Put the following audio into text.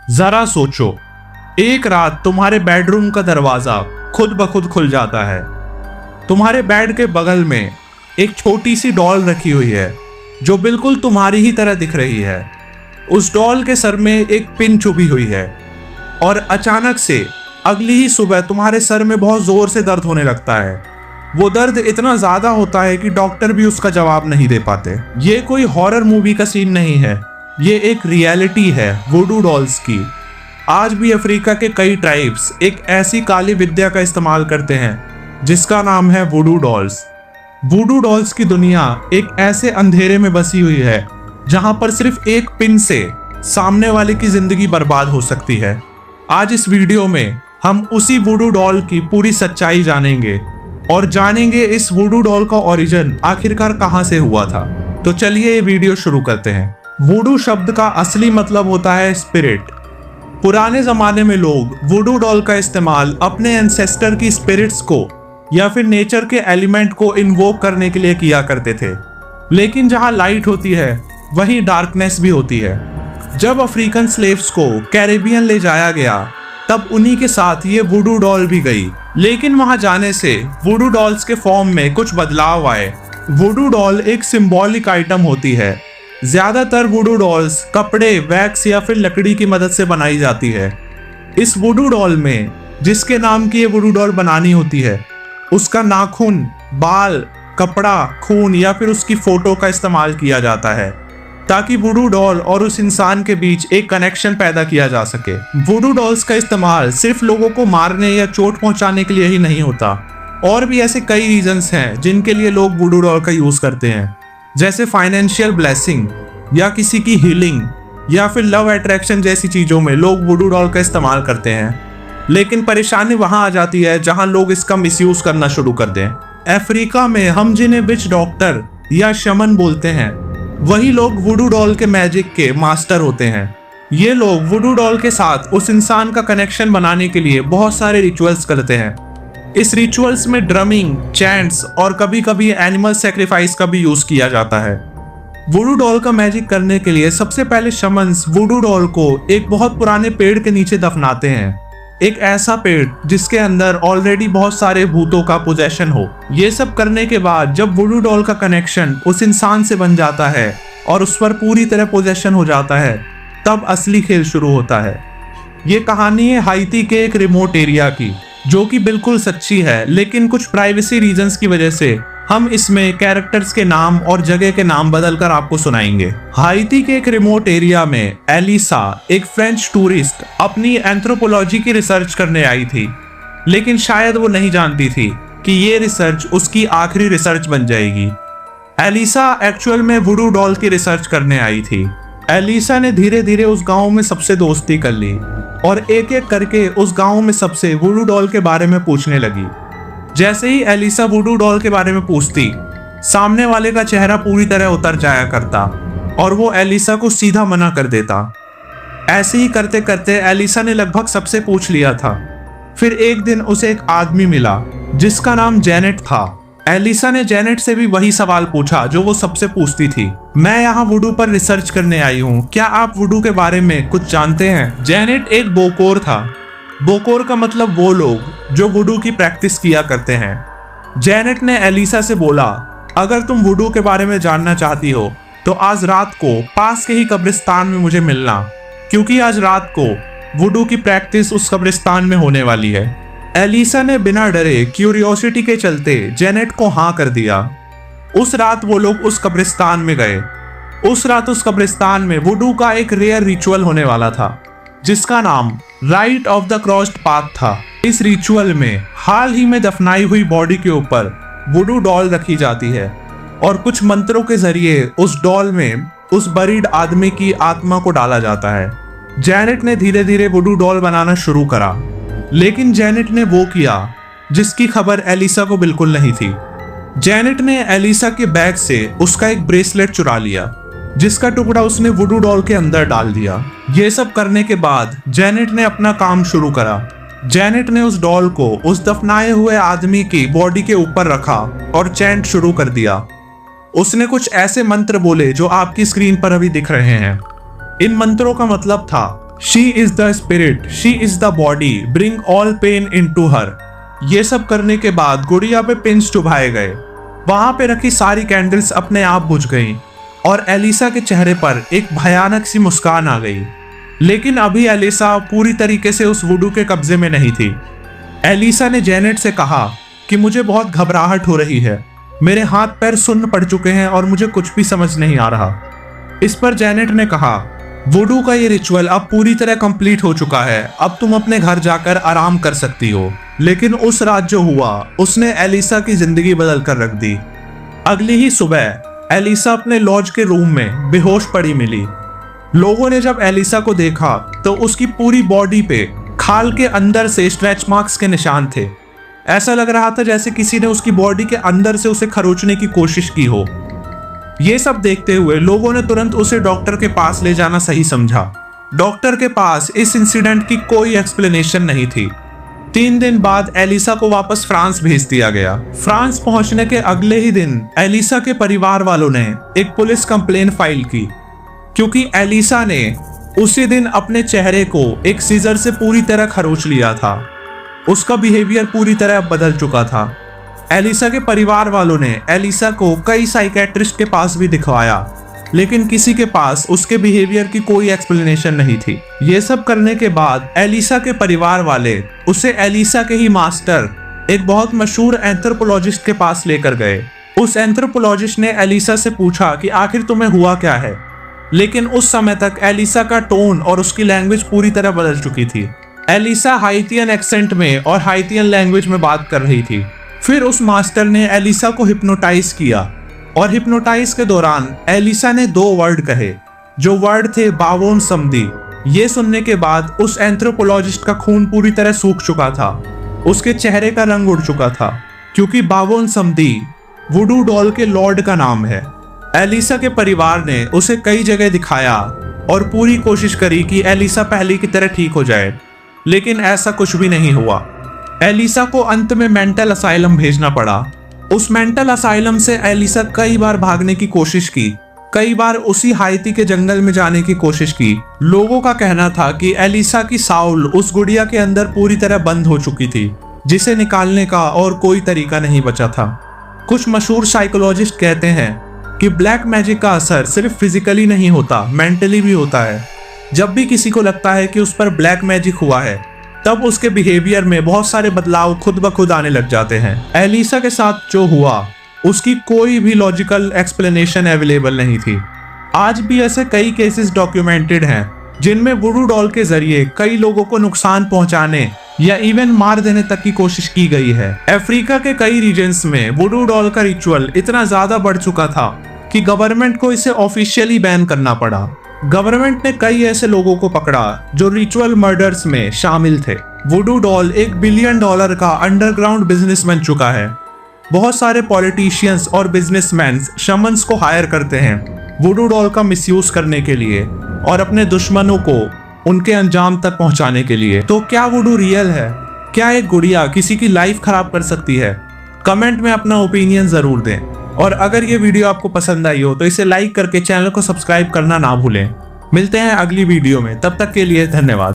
जरा सोचो, एक रात तुम्हारे बेडरूम का दरवाजा खुद ब खुद खुल जाता है। तुम्हारे बेड के बगल में एक छोटी सी डॉल रखी हुई है जो बिल्कुल तुम्हारी ही तरह दिख रही है। उस डॉल के सर में एक पिन चुभी हुई है और अचानक से अगली ही सुबह तुम्हारे सर में बहुत जोर से दर्द होने लगता है। वो दर्द इतना ज्यादा होता है कि डॉक्टर भी उसका जवाब नहीं दे पाते। ये कोई हॉरर मूवी का सीन नहीं है, ये एक रियलिटी है वुडू डॉल्स की। आज भी अफ्रीका के कई ट्राइब्स एक ऐसी काली विद्या का इस्तेमाल करते हैं जिसका नाम है वुडू डॉल्स। वुडू डॉल्स की दुनिया एक ऐसे अंधेरे में बसी हुई है जहां पर सिर्फ एक पिन से सामने वाले की जिंदगी बर्बाद हो सकती है। आज इस वीडियो में हम उसी वुडू डॉल की पूरी सच्चाई जानेंगे और जानेंगे इस वुडू डॉल का ओरिजिन आखिरकार कहां से हुआ था। तो चलिए ये वीडियो शुरू करते हैं। वुडू शब्द का असली मतलब होता है स्पिरिट। पुराने जमाने में लोग वुडू डॉल का इस्तेमाल अपने एंसेस्टर की स्पिरिट्स को या फिर नेचर के एलिमेंट को इन्वोक करने के लिए किया करते थे। लेकिन जहां लाइट होती है वहीं डार्कनेस भी होती है। जब अफ्रीकन स्लेव्स को कैरेबियन ले जाया गया तब उन्हीं के साथ ये वुडू डॉल भी गई। लेकिन वहां जाने से वुडू डॉल्स के फॉर्म में कुछ बदलाव आए। वुडू डॉल एक सिंबॉलिक आइटम होती है। ज्यादातर वुडू डॉल्स कपड़े, वैक्स या फिर लकड़ी की मदद से बनाई जाती है। इस वुडू डॉल में जिसके नाम की ये वुडू डॉल बनानी होती है उसका नाखून, बाल, कपड़ा, खून या फिर उसकी फोटो का इस्तेमाल किया जाता है ताकि वुडू डॉल और उस इंसान के बीच एक कनेक्शन पैदा किया जा सके। वुडू डॉल्स का इस्तेमाल सिर्फ लोगों को मारने या चोट पहुंचाने के लिए ही नहीं होता, और भी ऐसे कई रीजंस हैं जिनके लिए लोग वुडू डॉल का यूज करते हैं, जैसे फाइनेंशियल ब्लेसिंग या किसी की हीलिंग या फिर लव अट्रैक्शन जैसी चीजों में लोग वुडू डॉल का इस्तेमाल करते हैं। लेकिन परेशानी वहां आ जाती है जहां लोग इसका मिसयूज करना शुरू कर दें। अफ्रीका में हम जिन्हें विच डॉक्टर या शमन बोलते हैं वही लोग वुडू डॉल के मैजिक के मास्टर होते हैं। ये लोग वुडू डॉल के साथ उस इंसान का कनेक्शन बनाने के लिए बहुत सारे रिचुअल्स करते हैं। इस रिचुअल्स में ड्रमिंग, चैंट्स और कभी कभी एनिमल सैक्रिफाइस का भी यूज किया जाता है। वुडू डॉल का मैजिक करने के लिए सबसे पहले शमन्स वुडू डॉल को एक बहुत पुराने पेड़ के नीचे दफनाते हैं, एक ऐसा पेड़ जिसके अंदर ऑलरेडी बहुत सारे भूतों का पोजेशन हो। ये सब करने के बाद जब वुडू डॉल का कनेक्शन उस इंसान से बन जाता है और उस पर पूरी तरह पोजेशन हो जाता है तब असली खेल शुरू होता है। ये कहानी है हाइती के एक रिमोट एरिया की जो कि बिल्कुल सच्ची है, लेकिन कुछ प्राइवेसी रीजंस की वजह से हम इसमें कैरेक्टर्स के नाम और जगह के नाम बदलकर आपको सुनाएंगे। हाइती के एक रिमोट एरिया में एलिसा, एक फ्रेंच टूरिस्ट, अपनी एंथ्रोपोलॉजी की रिसर्च करने आई थी, लेकिन शायद वो नहीं जानती थी कि ये रिसर्च उसकी आखिरी रिसर्च बन जाएगी। एलिसा एक्चुअल में वुडू डॉल की रिसर्च करने आई थी। एलिसा ने धीरे धीरे उस गांव में सबसे दोस्ती कर ली और एक एक करके उस गांव में सबसे वुडू डॉल के बारे में पूछने लगी। जैसे ही एलिसा वुडू डॉल के बारे में पूछती, सामने वाले का चेहरा पूरी तरह उतर जाया करता और वो एलिसा को सीधा मना कर देता। ऐसे ही करते करते एलिसा ने लगभग सबसे पूछ लिया था। फिर एक दिन उसे एक आदमी मिला जिसका नाम जेनेट था। एलिसा ने जेनेट से भी वही सवाल पूछा जो वो सबसे पूछती थी। मैं यहाँ वुडू पर रिसर्च करने आई हूँ, क्या आप वुडू के बारे में कुछ जानते हैं? जेनेट एक बोकोर था। बोकोर का मतलब वो लोग जो वुडू की प्रैक्टिस किया करते हैं। जेनेट ने एलिसा से बोला, अगर तुम वुडू के बारे में जानना चाहती हो तो आज रात को पास के ही कब्रिस्तान में मुझे मिलना, क्योंकि आज रात को वुडू की प्रैक्टिस उस कब्रिस्तान में होने वाली है। एलिसा ने बिना डरे क्यूरियोसिटी के चलते जेनेट को हाँ कर दिया। उस रात वो लोग उस कब्रिस्तान में गए। उस रात उस कब्रिस्तान में वुडू का एक रेयर रिचुअल होने वाला था जिसका नाम right of the crossed path था। इस रिचुअल में हाल ही में दफनाई हुई बॉडी के ऊपर वुडू डॉल रखी जाती है और कुछ मंत्रों के जरिए उस डॉल में उस बरीड आदमी की आत्मा को डाला जाता है। जेनेट ने धीरे धीरे वुडू डॉल बनाना शुरू करा, लेकिन जेनेट ने वो किया जिसकी खबर एलिसा को बिल्कुल नहीं थी। जेनेट ने एलिसा के बैग से उसका एक ब्रेसलेट चुरा लिया जिसका टुकड़ा उसने वुडू डॉल के अंदर डाल दिया। ये सब करने के बाद जेनेट ने अपना काम शुरू करा। जेनेट ने उस डॉल को उस दफनाए हुए आदमी की बॉडी के ऊपर रखा और चैंट शुरू कर दिया। उसने कुछ ऐसे मंत्र बोले जो आपकी स्क्रीन पर अभी दिख रहे हैं। इन मंत्रों का मतलब था she is the spirit, she is the body, bring all pain into her. ये सब करने के बाद गुड़िया पे पिंस चुभाए गए। वहां पे रखी सारी कैंडल्स अपने आप बुझ गईं और एलिसा के चेहरे पर एक भयानक सी मुस्कान आ गई। लेकिन अभी एलिसा पूरी तरीके से उस वुडू के कब्जे में नहीं थी। एलिसा ने जेनेट से कहा कि मुझे बहुत घबराहट हो रही है, मेरे हाथ पैर सुन्न पड़ चुके हैं और मुझे कुछ भी समझ नहीं आ रहा। इस पर जेनेट ने कहा, वुडू का ये रिचुअल अब पूरी तरह कंप्लीट हो चुका है, अब तुम अपने घर जाकर आराम कर सकती हो। लेकिन उस रात जो हुआ उसने एलिसा की जिंदगी बदल कर रख दी। अगली ही सुबह एलिसा अपने लॉज के रूम में बेहोश पड़ी मिली। लोगों ने जब एलिसा को देखा तो उसकी पूरी बॉडी पे खाल के अंदर से स्ट्रेच मार्क्स के निशान थे। ऐसा लग रहा था जैसे किसी ने उसकी बॉडी के अंदर से उसे खरोचने की कोशिश की हो। ये सब देखते हुए लोगों ने तुरंत उसे डॉक्टर के पास ले जाना सही समझा। डॉक्टर के पास इस इंसिडेंट की कोई एक्सप्लेनेशन नहीं थी। 3 दिन बाद एलिसा को वापस फ्रांस भेज दिया गया। फ्रांस पहुंचने के अगले ही दिन एलिसा के परिवार वालों ने एक पुलिस कंप्लेन फाइल की, क्योंकि एलिसा ने उसी दिन अपने चेहरे को एक सीजर से पूरी तरह खरोच लिया था। उसका बिहेवियर पूरी तरह बदल चुका था। एलिसा के परिवार वालों ने एलिसा को कई साइकेट्रिस्ट के पास भी दिखवाया, लेकिन किसी के पास उसके बिहेवियर की कोई एक्सप्लेनेशन नहीं थी। ये सब करने के बाद एलिसा के परिवार वाले उसे एलिसा के ही मास्टर, एक बहुत मशहूर एंथ्रोपोलॉजिस्ट के पास लेकर गए। उस एंथ्रोपोलॉजिस्ट ने एलिसा से पूछा कि आखिर तुम्हें हुआ क्या है, लेकिन उस समय तक एलिसा का टोन और उसकी लैंग्वेज पूरी तरह बदल चुकी थी। एलिसा हाइतियन एक्सेंट में और हाइतियन लैंग्वेज में बात कर रही थी। फिर उस मास्टर ने एलिसा को हिप्नोटाइज किया और हिप्नोटाइज के दौरान एलिसा ने 2 वर्ड कहे, जो वर्ड थे बावोन समदी। ये सुनने के बाद उस एंथ्रोपोलॉजिस्ट का खून पूरी तरह सूख चुका था, उसके चेहरे का रंग उड़ चुका था, क्योंकि बावोन समदी वुडू डॉल के लॉर्ड का नाम है। एलिसा के परिवार ने उसे कई जगह दिखाया और पूरी कोशिश करी कि एलिसा पहले की तरह ठीक हो जाए, लेकिन ऐसा कुछ भी नहीं हुआ। एलिसा को अंत में मेंटल असाइलम भेजना पड़ा। उस मेंटल असाइलम से एलिसा कई बार भागने की कोशिश की, कई बार उसी हाइती के जंगल में जाने की कोशिश की। लोगों का कहना था कि एलिसा की साउल उस गुड़िया के अंदर पूरी तरह बंद हो चुकी थी, जिसे निकालने का और कोई तरीका नहीं बचा था। कुछ मशहूर साइकोलॉजिस्ट कहते हैं कि ब्लैक मैजिक का असर सिर्फ फिजिकली नहीं होता, मेंटली भी होता है। जब भी किसी को लगता है कि उस पर ब्लैक मैजिक हुआ है, तब उसके बिहेवियर में बहुत सारे बदलाव खुद ब खुद आने लग जाते हैं। एलिसा के साथ जो हुआ उसकी कोई भी लॉजिकल एक्सप्लेनेशन अवेलेबल नहीं थी। आज भी ऐसे कई केसेस डॉक्यूमेंटेड हैं जिनमें वुडू डॉल के जरिए कई लोगों को नुकसान पहुंचाने या इवन मार देने तक की कोशिश की गई है। अफ्रीका के कई रीजन्स में वुडू डॉल का रिचुअल इतना ज्यादा बढ़ चुका था कि गवर्नमेंट को इसे ऑफिशियली बैन करना पड़ा। गवर्नमेंट ने कई ऐसे लोगों को पकड़ा जो रिचुअल मर्डर्स में शामिल थे। वुडू डॉल $1 बिलियन का अंडरग्राउंड बिजनेस बन चुका है। बहुत सारे पॉलिटिशियंस और बिजनेसमैन शमन्स को हायर करते हैं वुडू डॉल का मिसयूज करने के लिए और अपने दुश्मनों को उनके अंजाम तक पहुंचाने के लिए। तो क्या वुडू रियल है? क्या एक गुड़िया किसी की लाइफ खराब कर सकती है? कमेंट में अपना ओपिनियन जरूर दें। और अगर ये वीडियो आपको पसंद आई हो तो इसे लाइक करके चैनल को सब्सक्राइब करना ना भूलें। मिलते हैं अगली वीडियो में, तब तक के लिए धन्यवाद।